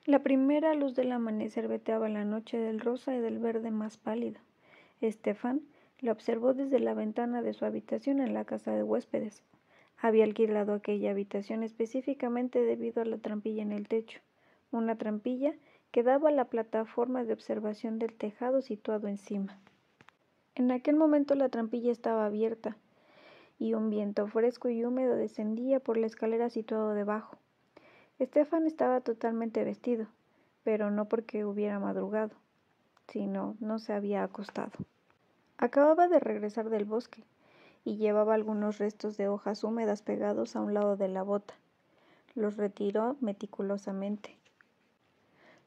La primera luz del amanecer veteaba la noche del rosa y del verde más pálido. Stefan la observó desde la ventana de su habitación en la casa de huéspedes. Había alquilado aquella habitación específicamente debido a la trampilla en el techo, una trampilla que daba a la plataforma de observación del tejado situado encima. En aquel momento la trampilla estaba abierta y un viento fresco y húmedo descendía por la escalera situada debajo. Stefan estaba totalmente vestido, pero no porque hubiera madrugado, sino no se había acostado. Acababa de regresar del bosque y llevaba algunos restos de hojas húmedas pegados a un lado de la bota. Los retiró meticulosamente.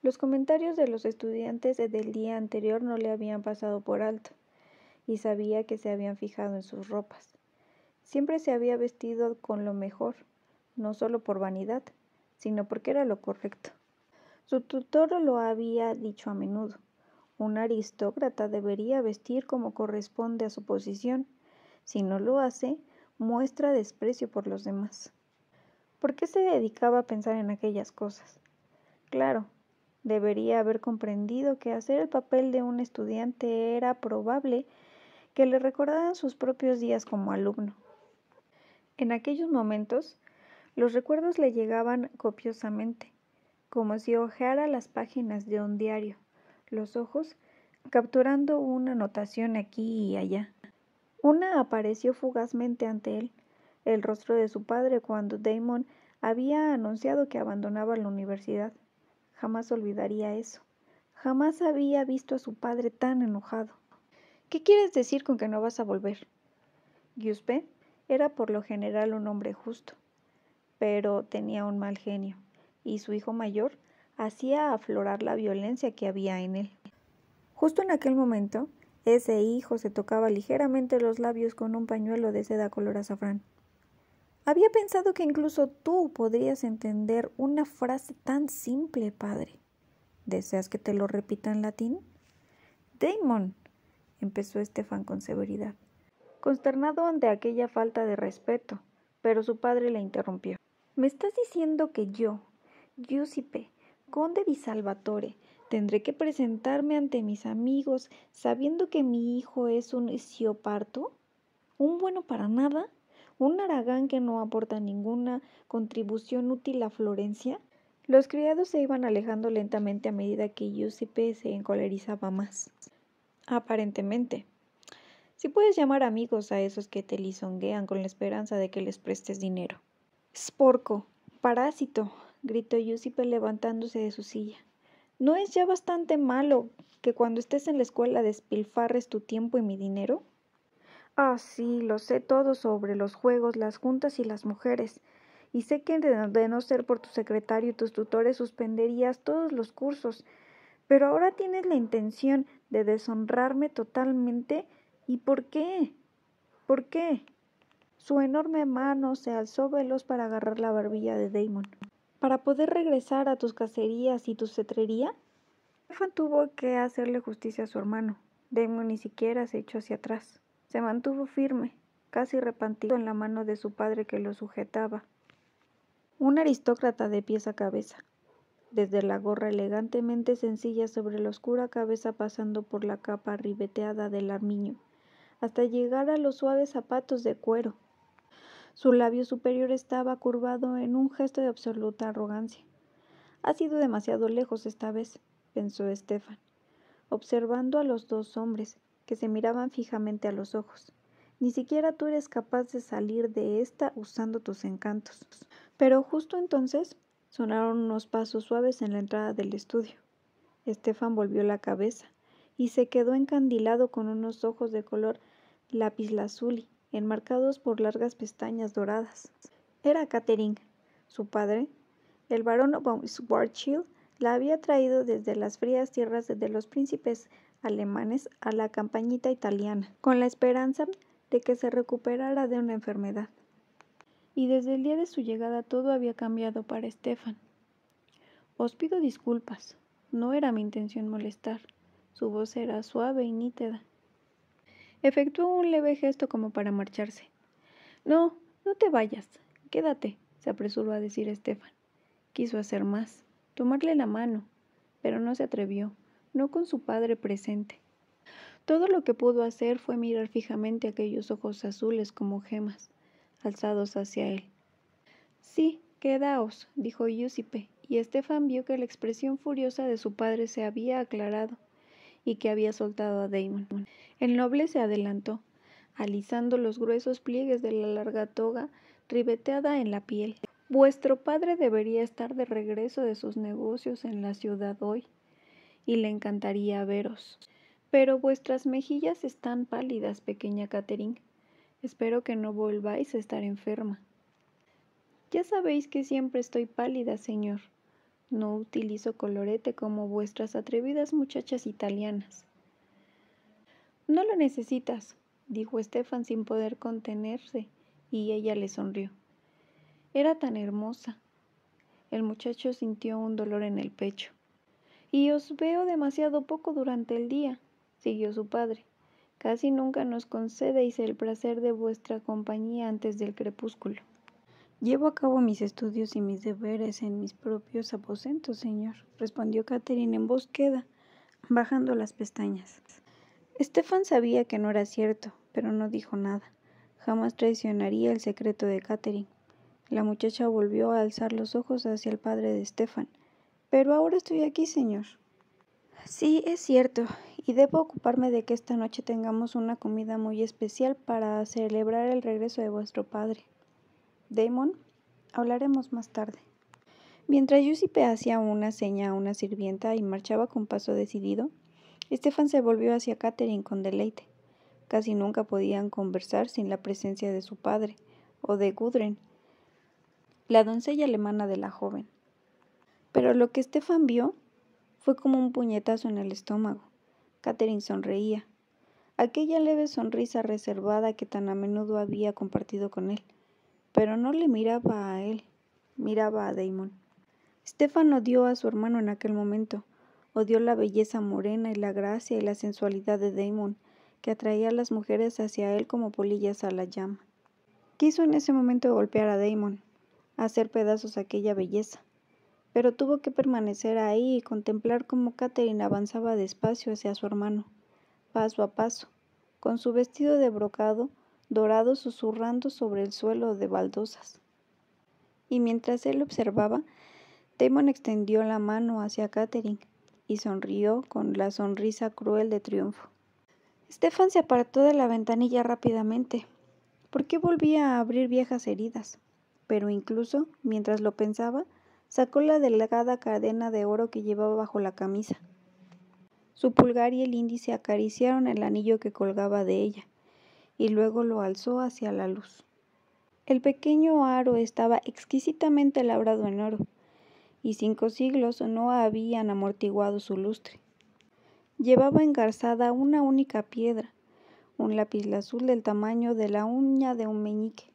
Los comentarios de los estudiantes del día anterior no le habían pasado por alto, y sabía que se habían fijado en sus ropas. Siempre se había vestido con lo mejor, no solo por vanidad, sino porque era lo correcto. Su tutor lo había dicho a menudo. Un aristócrata debería vestir como corresponde a su posición. Si no lo hace, muestra desprecio por los demás. ¿Por qué se dedicaba a pensar en aquellas cosas? Claro, debería haber comprendido que hacer el papel de un estudiante era probable que le recordaran sus propios días como alumno. En aquellos momentos, los recuerdos le llegaban copiosamente, como si hojeara las páginas de un diario, los ojos capturando una anotación aquí y allá. Una apareció fugazmente ante él, el rostro de su padre cuando Damon había anunciado que abandonaba la universidad. Jamás olvidaría eso. Jamás había visto a su padre tan enojado. ¿Qué quieres decir con que no vas a volver? Giuseppe era por lo general un hombre justo, pero tenía un mal genio, y su hijo mayor hacía aflorar la violencia que había en él. Justo en aquel momento, ese hijo se tocaba ligeramente los labios con un pañuelo de seda color azafrán. Había pensado que incluso tú podrías entender una frase tan simple, padre. ¿Deseas que te lo repita en latín? Damon, empezó Stefan con severidad, consternado ante aquella falta de respeto, pero su padre le interrumpió. ¿Me estás diciendo que yo, Giuseppe, conde di Salvatore, tendré que presentarme ante mis amigos sabiendo que mi hijo es un scioparto? ¿Un bueno para nada? ¿Un haragán que no aporta ninguna contribución útil a Florencia? Los criados se iban alejando lentamente a medida que Giuseppe se encolerizaba más. Aparentemente. Si puedes llamar amigos a esos que te lisonjean con la esperanza de que les prestes dinero. Sporco, parásito, gritó Giuseppe levantándose de su silla. ¿No es ya bastante malo que cuando estés en la escuela despilfarres tu tiempo y mi dinero? Ah, sí, lo sé todo sobre los juegos, las juntas y las mujeres. Y sé que de no ser por tu secretario y tus tutores suspenderías todos los cursos. Pero ahora tienes la intención de deshonrarme totalmente. ¿Y por qué? ¿Por qué? Su enorme mano se alzó veloz para agarrar la barbilla de Damon. ¿Para poder regresar a tus cacerías y tu cetrería? Stefan tuvo que hacerle justicia a su hermano. Damon ni siquiera se echó hacia atrás. Se mantuvo firme, casi repentido en la mano de su padre que lo sujetaba. Un aristócrata de pies a cabeza, desde la gorra elegantemente sencilla sobre la oscura cabeza pasando por la capa ribeteada del armiño, hasta llegar a los suaves zapatos de cuero. Su labio superior estaba curvado en un gesto de absoluta arrogancia. Ha sido demasiado lejos esta vez, pensó Stefan, observando a los dos hombres, que se miraban fijamente a los ojos. Ni siquiera tú eres capaz de salir de esta usando tus encantos. Pero justo entonces sonaron unos pasos suaves en la entrada del estudio. Stefan volvió la cabeza y se quedó encandilado con unos ojos de color lapislázuli, enmarcados por largas pestañas doradas. Era Catherine, su padre. El barón von Schwarzschild la había traído desde las frías tierras de los príncipes alemanes a la campañita italiana, con la esperanza de que se recuperara de una enfermedad. Y desde el día de su llegada todo había cambiado para Stefan. Os pido disculpas, no era mi intención molestar. Su voz era suave y nítida. Efectuó un leve gesto como para marcharse. No, no te vayas, quédate, se apresuró a decir Stefan. Quiso hacer más. tomarle la mano, pero no se atrevió, no con su padre presente. Todo lo que pudo hacer fue mirar fijamente aquellos ojos azules como gemas, alzados hacia él. Sí, quedaos, dijo Giuseppe, y Stefan vio que la expresión furiosa de su padre se había aclarado y que había soltado a Damon. El noble se adelantó, alisando los gruesos pliegues de la larga toga ribeteada en la piel. Vuestro padre debería estar de regreso de sus negocios en la ciudad hoy, y le encantaría veros. Pero vuestras mejillas están pálidas, pequeña Catherine. Espero que no volváis a estar enferma. Ya sabéis que siempre estoy pálida, señor. No utilizo colorete como vuestras atrevidas muchachas italianas. No lo necesitas, dijo Stefan sin poder contenerse, y ella le sonrió. Era tan hermosa. El muchacho sintió un dolor en el pecho. Y os veo demasiado poco durante el día, siguió su padre. Casi nunca nos concedéis el placer de vuestra compañía antes del crepúsculo. Llevo a cabo mis estudios y mis deberes en mis propios aposentos, señor, respondió Catherine en voz queda, bajando las pestañas. Stefan sabía que no era cierto, pero no dijo nada. Jamás traicionaría el secreto de Catherine. La muchacha volvió a alzar los ojos hacia el padre de Stefan. Pero ahora estoy aquí, señor. Sí, es cierto, y debo ocuparme de que esta noche tengamos una comida muy especial para celebrar el regreso de vuestro padre. Damon, hablaremos más tarde. Mientras Giuseppe hacía una seña a una sirvienta y marchaba con paso decidido, Stefan se volvió hacia Catherine con deleite. Casi nunca podían conversar sin la presencia de su padre, o de Gudrun, la doncella alemana de la joven. Pero lo que Stefan vio fue como un puñetazo en el estómago. Catherine sonreía. Aquella leve sonrisa reservada que tan a menudo había compartido con él. Pero no le miraba a él, miraba a Damon. Stefan odió a su hermano en aquel momento. Odió la belleza morena y la gracia y la sensualidad de Damon, que atraía a las mujeres hacia él como polillas a la llama. Quiso en ese momento golpear a Damon, hacer pedazos aquella belleza, pero tuvo que permanecer ahí y contemplar cómo Catherine avanzaba despacio hacia su hermano, paso a paso, con su vestido de brocado dorado susurrando sobre el suelo de baldosas. Y mientras él observaba, Damon extendió la mano hacia Catherine y sonrió con la sonrisa cruel de triunfo. Stefan se apartó de la ventanilla rápidamente, porque volvía a abrir viejas heridas, pero incluso, mientras lo pensaba, sacó la delgada cadena de oro que llevaba bajo la camisa. Su pulgar y el índice acariciaron el anillo que colgaba de ella, y luego lo alzó hacia la luz. El pequeño aro estaba exquisitamente labrado en oro, y 5 siglos no habían amortiguado su lustre. Llevaba engarzada una única piedra, un lapislázuli del tamaño de la uña de un meñique.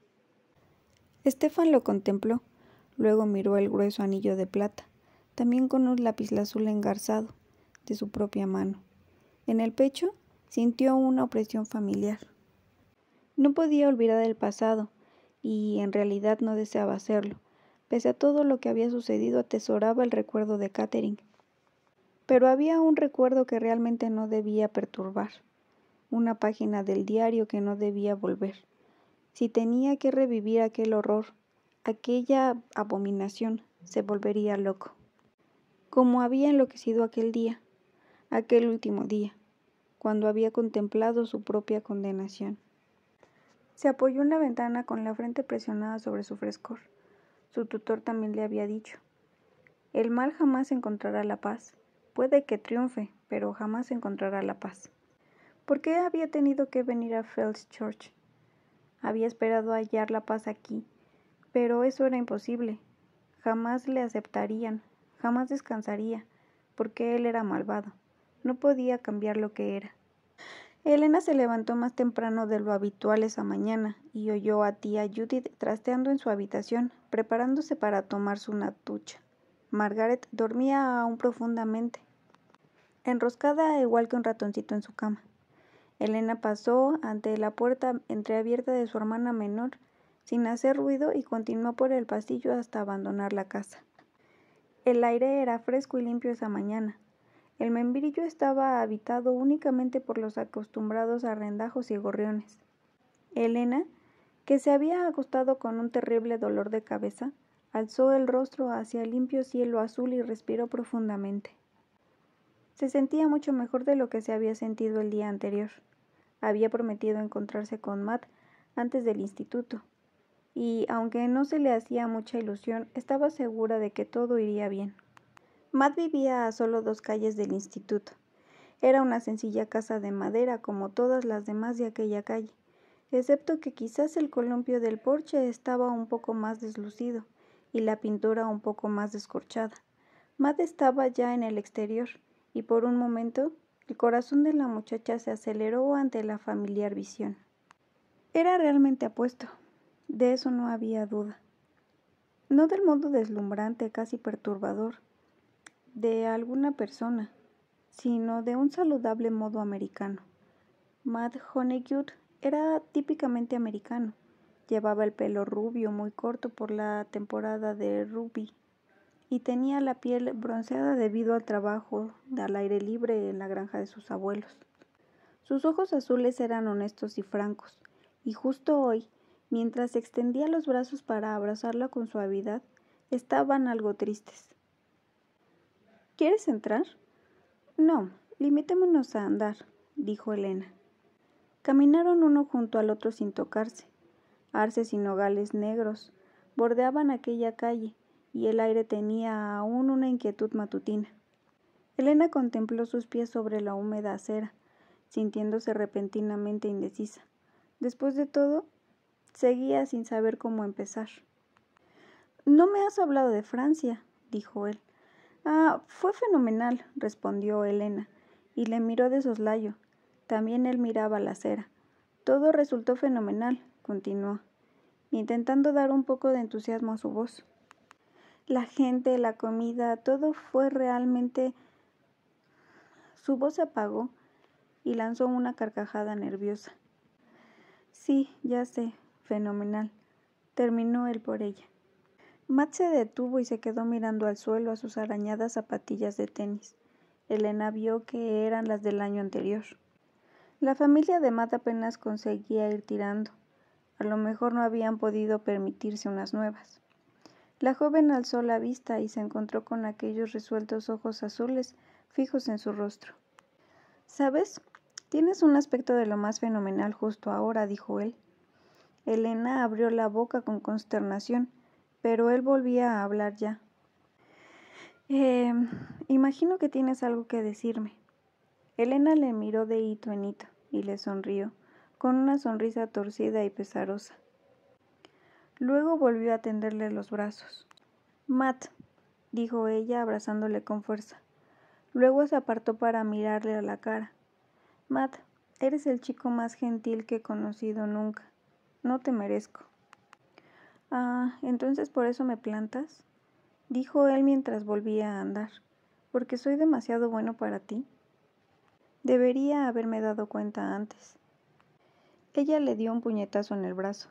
Stefan lo contempló, luego miró el grueso anillo de plata, también con un lapislázuli engarzado, de su propia mano. En el pecho sintió una opresión familiar. No podía olvidar el pasado, y en realidad no deseaba hacerlo. Pese a todo lo que había sucedido, atesoraba el recuerdo de Catherine. Pero había un recuerdo que realmente no debía perturbar, una página del diario que no debía volver. Si tenía que revivir aquel horror, aquella abominación, se volvería loco. Como había enloquecido aquel día, aquel último día, cuando había contemplado su propia condenación. Se apoyó en la ventana con la frente presionada sobre su frescor. Su tutor también le había dicho: el mal jamás encontrará la paz. Puede que triunfe, pero jamás encontrará la paz. ¿Por qué había tenido que venir a Fells Church? Había esperado hallar la paz aquí, pero eso era imposible. Jamás le aceptarían, jamás descansaría, porque él era malvado. No podía cambiar lo que era. Elena se levantó más temprano de lo habitual esa mañana y oyó a tía Judith trasteando en su habitación, preparándose para tomarse una ducha. Margaret dormía aún profundamente, enroscada igual que un ratoncito en su cama. Elena pasó ante la puerta entreabierta de su hermana menor, sin hacer ruido, y continuó por el pasillo hasta abandonar la casa. El aire era fresco y limpio esa mañana. El membrillo estaba habitado únicamente por los acostumbrados arrendajos y gorriones. Elena, que se había acostado con un terrible dolor de cabeza, alzó el rostro hacia el limpio cielo azul y respiró profundamente. Se sentía mucho mejor de lo que se había sentido el día anterior. Había prometido encontrarse con Matt antes del instituto, y aunque no se le hacía mucha ilusión, estaba segura de que todo iría bien. Matt vivía a solo 2 calles del instituto. Era una sencilla casa de madera como todas las demás de aquella calle, excepto que quizás el columpio del porche estaba un poco más deslucido y la pintura un poco más descorchada. Matt estaba ya en el exterior, y por un momento el corazón de la muchacha se aceleró ante la familiar visión. Era realmente apuesto, de eso no había duda. No del modo deslumbrante, casi perturbador, de alguna persona, sino de un saludable modo americano. Matt Honeycutt era típicamente americano. Llevaba el pelo rubio muy corto por la temporada de rugby y tenía la piel bronceada debido al trabajo al aire libre en la granja de sus abuelos. Sus ojos azules eran honestos y francos, y justo hoy, mientras extendía los brazos para abrazarla con suavidad, estaban algo tristes. ¿Quieres entrar? No, limitémonos a andar, dijo Elena. Caminaron uno junto al otro sin tocarse. Arces y nogales negros bordeaban aquella calle, y el aire tenía aún una inquietud matutina. Elena contempló sus pies sobre la húmeda acera, sintiéndose repentinamente indecisa. Después de todo, seguía sin saber cómo empezar. «No me has hablado de Francia», dijo él. «Fue fenomenal», respondió Elena, y le miró de soslayo. También él miraba la acera. «Todo resultó fenomenal», continuó, intentando dar un poco de entusiasmo a su voz. «La gente, la comida, todo fue realmente...» Su voz se apagó y lanzó una carcajada nerviosa. «Sí, ya sé, fenomenal», terminó él por ella. Matt se detuvo y se quedó mirando al suelo a sus arañadas zapatillas de tenis. Elena vio que eran las del año anterior. La familia de Matt apenas conseguía ir tirando. A lo mejor no habían podido permitirse unas nuevas. La joven alzó la vista y se encontró con aquellos resueltos ojos azules fijos en su rostro. «¿Sabes? Tienes un aspecto de lo más fenomenal justo ahora», dijo él. Elena abrió la boca con consternación, pero él volvía a hablar ya. Imagino que tienes algo que decirme». Elena le miró de hito en hito y le sonrió, con una sonrisa torcida y pesarosa. Luego volvió a tenderle los brazos. «Matt», dijo ella abrazándole con fuerza. Luego se apartó para mirarle a la cara. «Matt, eres el chico más gentil que he conocido nunca. No te merezco». ¿Entonces por eso me plantas?, dijo él mientras volvía a andar. ¿Porque soy demasiado bueno para ti? Debería haberme dado cuenta antes. Ella le dio un puñetazo en el brazo.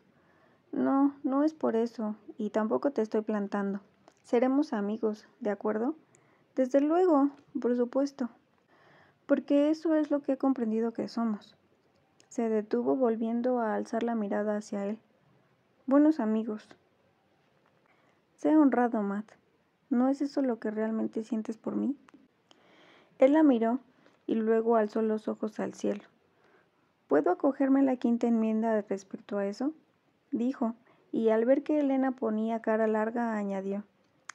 «No, no es por eso, y tampoco te estoy plantando. Seremos amigos, ¿de acuerdo?» «Desde luego, por supuesto. Porque eso es lo que he comprendido que somos». Se detuvo volviendo a alzar la mirada hacia él. «Buenos amigos». «Sé honrado, Matt. ¿No es eso lo que realmente sientes por mí?» Él la miró y luego alzó los ojos al cielo. «¿Puedo acogerme la quinta enmienda respecto a eso?», dijo, y al ver que Elena ponía cara larga añadió: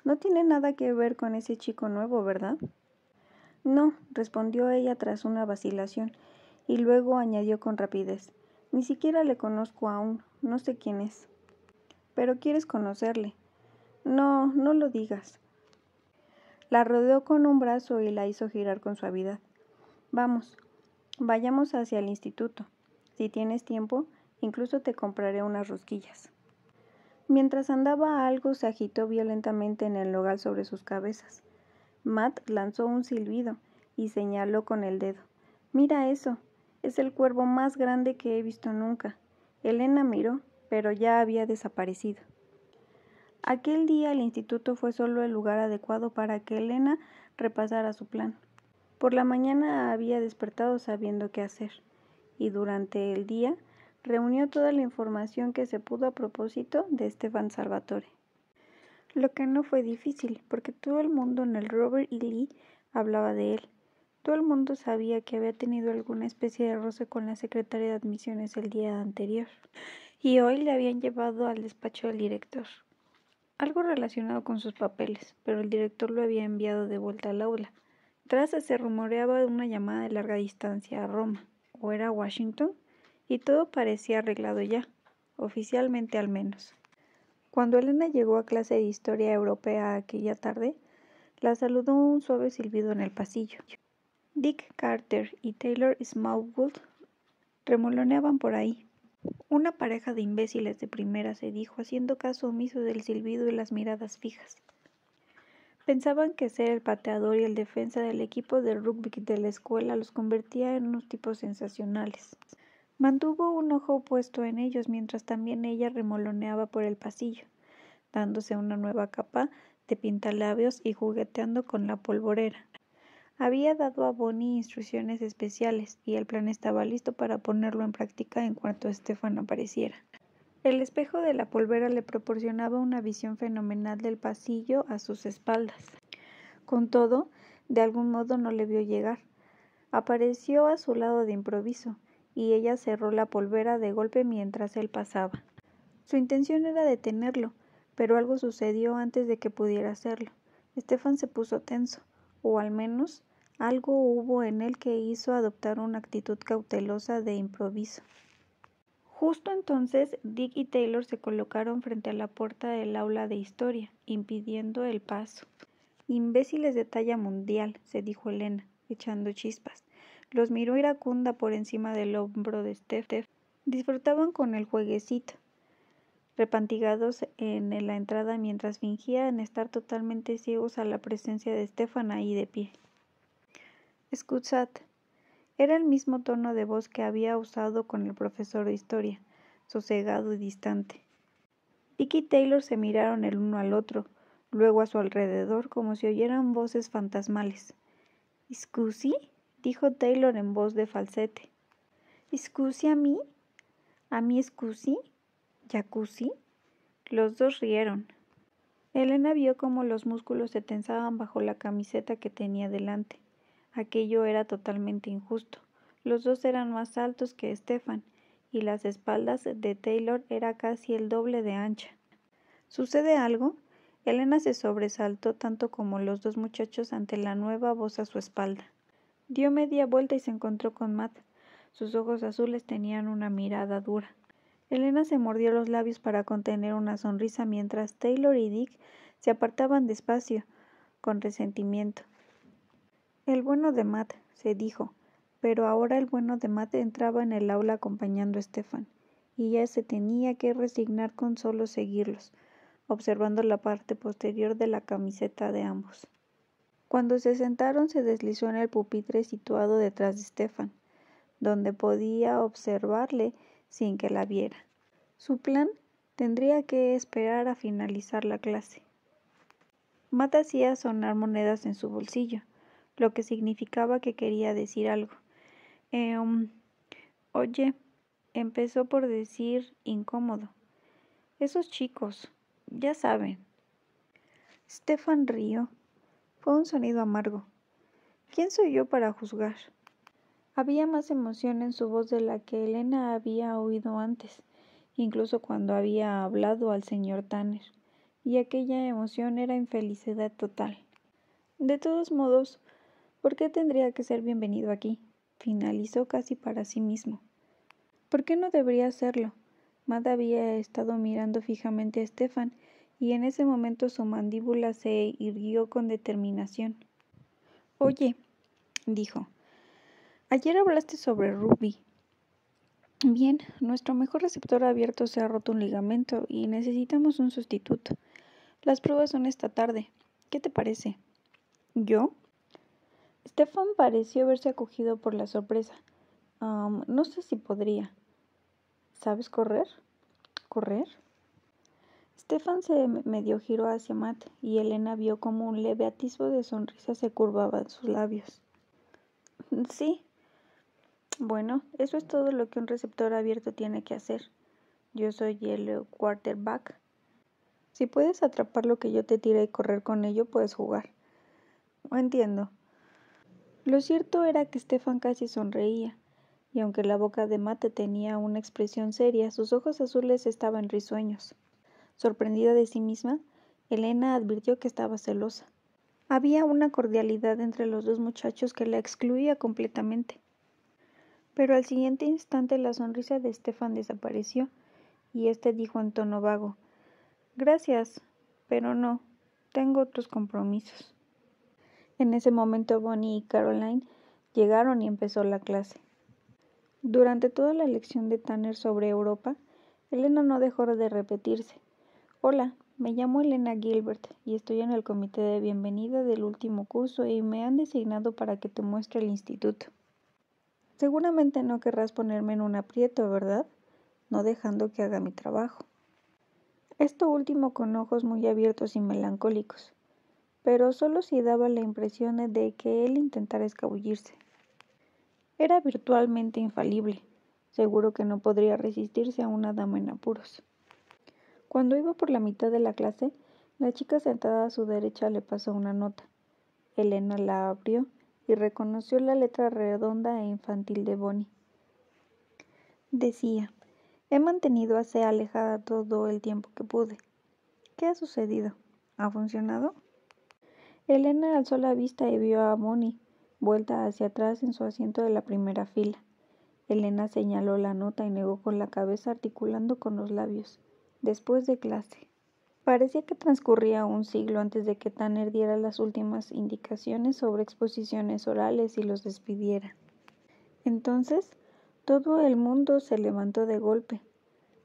«No tiene nada que ver con ese chico nuevo, ¿verdad?». «No», respondió ella tras una vacilación, y luego añadió con rapidez: «Ni siquiera le conozco aún, no sé quién es». «Pero quieres conocerle». «No, no lo digas». La rodeó con un brazo y la hizo girar con suavidad. «Vamos, vayamos hacia el instituto. Si tienes tiempo, incluso te compraré unas rosquillas». Mientras andaba algo se agitó violentamente en el nogal sobre sus cabezas. Matt lanzó un silbido y señaló con el dedo. «Mira eso, es el cuervo más grande que he visto nunca». Elena miró, pero ya había desaparecido. Aquel día el instituto fue solo el lugar adecuado para que Elena repasara su plan. Por la mañana había despertado sabiendo qué hacer, y durante el día reunió toda la información que se pudo a propósito de Stefan Salvatore. Lo que no fue difícil, porque todo el mundo en el Robert E. Lee hablaba de él. Todo el mundo sabía que había tenido alguna especie de roce con la secretaria de admisiones el día anterior, y hoy le habían llevado al despacho del director. Algo relacionado con sus papeles, pero el director lo había enviado de vuelta al aula. Tras se rumoreaba de una llamada de larga distancia a Roma, o era Washington, y todo parecía arreglado ya, oficialmente al menos. Cuando Elena llegó a clase de historia europea aquella tarde, la saludó un suave silbido en el pasillo. Dick Carter y Taylor Smallwood remoloneaban por ahí. Una pareja de imbéciles de primera, se dijo, haciendo caso omiso del silbido y las miradas fijas. Pensaban que ser el pateador y el defensa del equipo de rugby de la escuela los convertía en unos tipos sensacionales. Mantuvo un ojo puesto en ellos mientras también ella remoloneaba por el pasillo, dándose una nueva capa de pintalabios y jugueteando con la polvorera. Había dado a Bonnie instrucciones especiales y el plan estaba listo para ponerlo en práctica en cuanto Stefan apareciera. El espejo de la polvera le proporcionaba una visión fenomenal del pasillo a sus espaldas. Con todo, de algún modo no le vio llegar. Apareció a su lado de improviso, y ella cerró la polvera de golpe mientras él pasaba. Su intención era detenerlo, pero algo sucedió antes de que pudiera hacerlo. Stefan se puso tenso, o al menos algo hubo en él que hizo adoptar una actitud cautelosa de improviso. Justo entonces, Dick y Taylor se colocaron frente a la puerta del aula de historia, impidiendo el paso. «Imbéciles de talla mundial», se dijo Elena, echando chispas. Los miró iracunda por encima del hombro de Steph. Disfrutaban con el jueguecito, repantigados en la entrada mientras fingían estar totalmente ciegos a la presencia de Stefan ahí de pie. «Scusate». Era el mismo tono de voz que había usado con el profesor de historia, sosegado y distante. Dick y Taylor se miraron el uno al otro, luego a su alrededor, como si oyeran voces fantasmales. «¿Scusi?», dijo Taylor en voz de falsete. «¿Scusi a mí? ¿A mí scusi? ¿Jacuzzi?». Los dos rieron. Elena vio cómo los músculos se tensaban bajo la camiseta que tenía delante. Aquello era totalmente injusto. Los dos eran más altos que Stefan, y las espaldas de Taylor era casi el doble de ancha. ¿Sucede algo? Elena se sobresaltó tanto como los dos muchachos ante la nueva voz a su espalda. Dio media vuelta y se encontró con Matt. Sus ojos azules tenían una mirada dura. Elena se mordió los labios para contener una sonrisa mientras Taylor y Dick se apartaban despacio, con resentimiento. «El bueno de Matt», se dijo, pero ahora el bueno de Matt entraba en el aula acompañando a Stefan, y ella se tenía que resignar con solo seguirlos, observando la parte posterior de la camiseta de ambos. Cuando se sentaron, se deslizó en el pupitre situado detrás de Stefan, donde podía observarle sin que la viera. Su plan tendría que esperar a finalizar la clase. Matt hacía sonar monedas en su bolsillo, lo que significaba que quería decir algo. Oye, empezó por decir incómodo. «Esos chicos, ya saben». Stefan rió. Fue un sonido amargo. ¿Quién soy yo para juzgar? Había más emoción en su voz de la que Elena había oído antes, incluso cuando había hablado al señor Tanner, y aquella emoción era infelicidad total. «De todos modos, ¿por qué tendría que ser bienvenido aquí?», finalizó casi para sí mismo. «¿Por qué no debería serlo?». Matt había estado mirando fijamente a Stefan, y en ese momento su mandíbula se irguió con determinación. «Oye», dijo, «ayer hablaste sobre rugby. Bien, nuestro mejor receptor abierto se ha roto un ligamento y necesitamos un sustituto. Las pruebas son esta tarde. ¿Qué te parece?». «¿Yo?». Stefan pareció verse acogido por la sorpresa. No sé si podría». «¿Sabes correr?». «¿Correr?». Stefan se medio giró hacia Matt y Elena vio como un leve atisbo de sonrisa se curvaba en sus labios. Sí. Bueno, eso es todo lo que un receptor abierto tiene que hacer. Yo soy el quarterback. Si puedes atrapar lo que yo te tire y correr con ello, puedes jugar. No entiendo. Lo cierto era que Stefan casi sonreía, y aunque la boca de Matt tenía una expresión seria, sus ojos azules estaban risueños. Sorprendida de sí misma, Elena advirtió que estaba celosa. Había una cordialidad entre los dos muchachos que la excluía completamente. Pero al siguiente instante la sonrisa de Stefan desapareció, y éste dijo en tono vago: «Gracias, pero no, tengo otros compromisos». En ese momento Bonnie y Caroline llegaron y empezó la clase. Durante toda la lección de Tanner sobre Europa, Elena no dejó de repetirse: «Hola, me llamo Elena Gilbert y estoy en el comité de bienvenida del último curso y me han designado para que te muestre el instituto. Seguramente no querrás ponerme en un aprieto, ¿verdad? No dejando que haga mi trabajo». Esto último con ojos muy abiertos y melancólicos, pero solo si daba la impresión de que él intentara escabullirse. Era virtualmente infalible, seguro que no podría resistirse a una dama en apuros. Cuando iba por la mitad de la clase, la chica sentada a su derecha le pasó una nota. Elena la abrió y reconoció la letra redonda e infantil de Bonnie. Decía: «He mantenido a C alejada todo el tiempo que pude. ¿Qué ha sucedido? ¿Ha funcionado?». Elena alzó la vista y vio a Bonnie, vuelta hacia atrás en su asiento de la primera fila. Elena señaló la nota y negó con la cabeza articulando con los labios: «Después de clase». Parecía que transcurría un siglo antes de que Tanner diera las últimas indicaciones sobre exposiciones orales y los despidiera. Entonces, todo el mundo se levantó de golpe.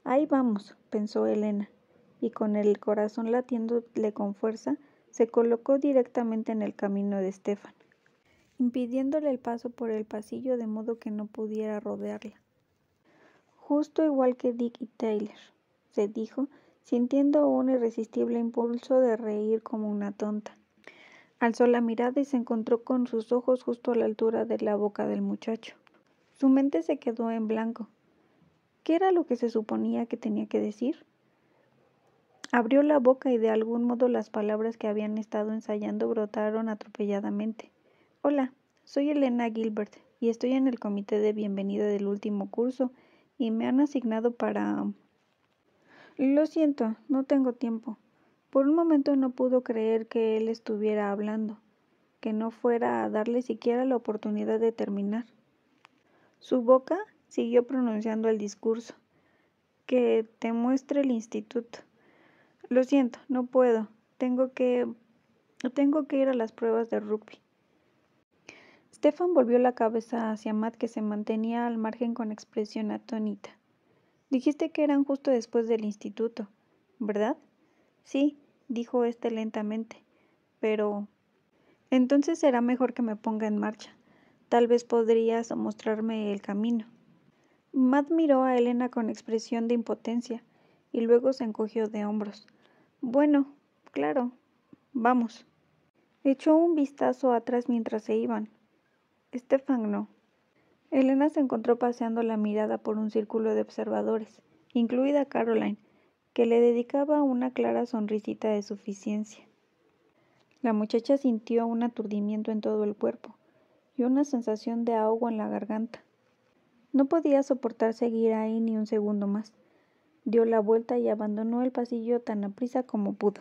«Ahí vamos», pensó Elena, y con el corazón latiéndole con fuerza, se colocó directamente en el camino de Stefan, impidiéndole el paso por el pasillo de modo que no pudiera rodearla. «Justo igual que Dick y Taylor», se dijo, sintiendo un irresistible impulso de reír como una tonta. Alzó la mirada y se encontró con sus ojos justo a la altura de la boca del muchacho. Su mente se quedó en blanco. ¿Qué era lo que se suponía que tenía que decir? Abrió la boca y de algún modo las palabras que habían estado ensayando brotaron atropelladamente. «Hola, soy Elena Gilbert y estoy en el comité de bienvenida del último curso y me han asignado para...». «Lo siento, no tengo tiempo». Por un momento no pudo creer que él estuviera hablando, que no fuera a darle siquiera la oportunidad de terminar. Su boca siguió pronunciando el discurso. «Que te muestre el instituto». «Lo siento, no puedo. Tengo que ir a las pruebas de rugby». Stefan volvió la cabeza hacia Matt, que se mantenía al margen con expresión atónita. «Dijiste que eran justo después del instituto, ¿verdad?» «Sí», dijo éste lentamente, «pero...». «Entonces será mejor que me ponga en marcha. Tal vez podrías mostrarme el camino». Matt miró a Elena con expresión de impotencia y luego se encogió de hombros. «Bueno, claro, vamos». Echó un vistazo atrás mientras se iban. Stefan no. Elena se encontró paseando la mirada por un círculo de observadores, incluida Caroline, que le dedicaba una clara sonrisita de suficiencia. La muchacha sintió un aturdimiento en todo el cuerpo y una sensación de ahogo en la garganta. No podía soportar seguir ahí ni un segundo más. Dio la vuelta y abandonó el pasillo tan aprisa como pudo.